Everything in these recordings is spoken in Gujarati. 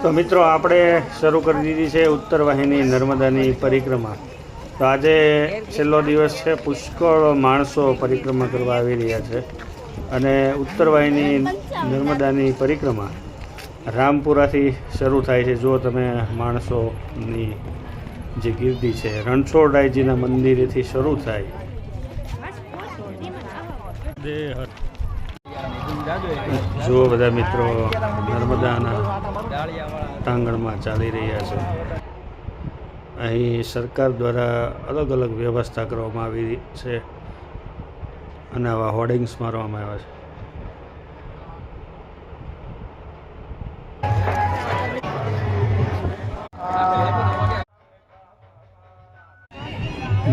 તો મિત્રો આપણે શરૂ કરી દીધી છે ઉત્તર વાહિની નર્મદાની પરિક્રમા। તો આજે છેલ્લો દિવસ છે, પુષ્કળ માણસો પરિક્રમા કરવા આવી રહ્યા છે અને ઉત્તર વાહિની નર્મદાની પરિક્રમા રામપુરાથી શરૂ થાય છે। જો તમે માણસોની જે ગીર્દી છે રણછોડરાયજીના મંદિરેથી શરૂ થાય। જો બધા મિત્રો નર્મદાના પ્રાંગણમાં ચાલી રહ્યા છે। અહીં સરકાર દ્વારા અલગ અલગ વ્યવસ્થા કરવામાં આવી છે અને આવા હોર્ડિંગ્સ મારવામાં આવ્યા છે।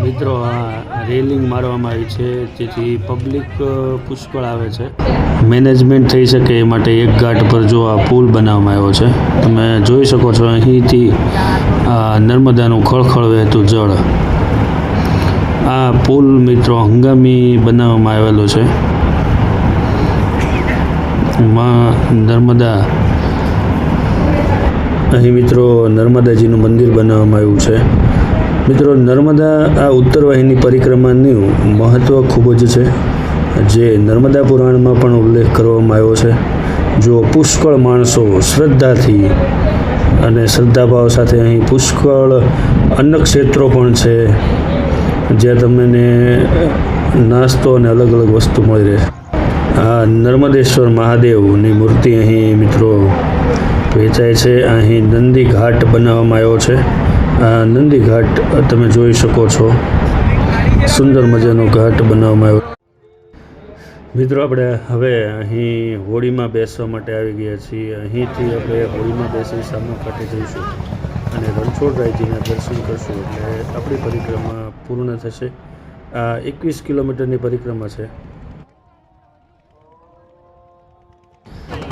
મિત્રો આ રેલિંગ મારવામાં આવી છે જેથી પબ્લિક પુષ્કળ આવે છે। મેનેજમેન્ટ થઈ શકે એ માટે એક ઘાટ પર જો આ પુલ બનાવવામાં આવ્યો છે, તમે જોઈ શકો છો। અહીંથી નર્મદાનું ખળખળ વહેતું જળ, આ પુલ મિત્રો હંગામી બનાવવામાં આવેલો છે। નર્મદા અહીં મિત્રો નર્મદાજીનું મંદિર બનાવવામાં આવ્યું છે। મિત્રો નર્મદા આ ઉત્તર વાહિની પરિક્રમાનું મહત્ત્વ ખૂબ જ છે, જે નર્મદા પુરાણમાં પણ ઉલ્લેખ કરવામાં આવ્યો છે। જો પુષ્કળ માણસો શ્રદ્ધાથી અને શ્રદ્ધાભાવ સાથે અહીં પુષ્કળ અન્ન ક્ષેત્રો પણ છે, જ્યાં તમને નાસ્તો અને અલગ અલગ વસ્તુ મળી રહે। આ નર્મદેશ્વર મહાદેવની મૂર્તિ અહીં મિત્રો વેચાય છે। અહીં નંદી ઘાટ બનાવવામાં આવ્યો છે। આ નંદી ઘાટ તમે જોઈ શકો છો, સુંદર મજાનો ઘાટ બનાવવામાં આવ્યો। મિત્રો આપણે હવે અહીં હોડીમાં બેસવા માટે આવી ગયા છીએ। અહીંથી આપણે હોડીમાં બેસી સામા કાંઠે જઈશું અને રણછોડરાયજીના દર્શન કરશું, એટલે આપણી પરિક્રમા પૂર્ણ થશે। આ 21 કિલોમીટરની પરિક્રમા છે।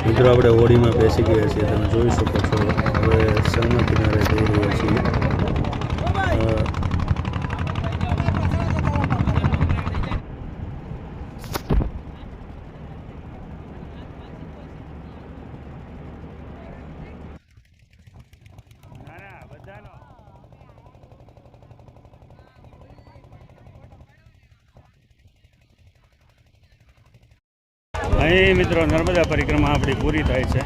મિત્રો આપણે હોડીમાં બેસી ગયા છીએ, તમે જોઈ શકો છો। હવે સામા કિનારે જઈ રહ્યા છીએ। અહીં મિત્રો નર્મદા પરિક્રમા આપણી પૂરી થાય છે।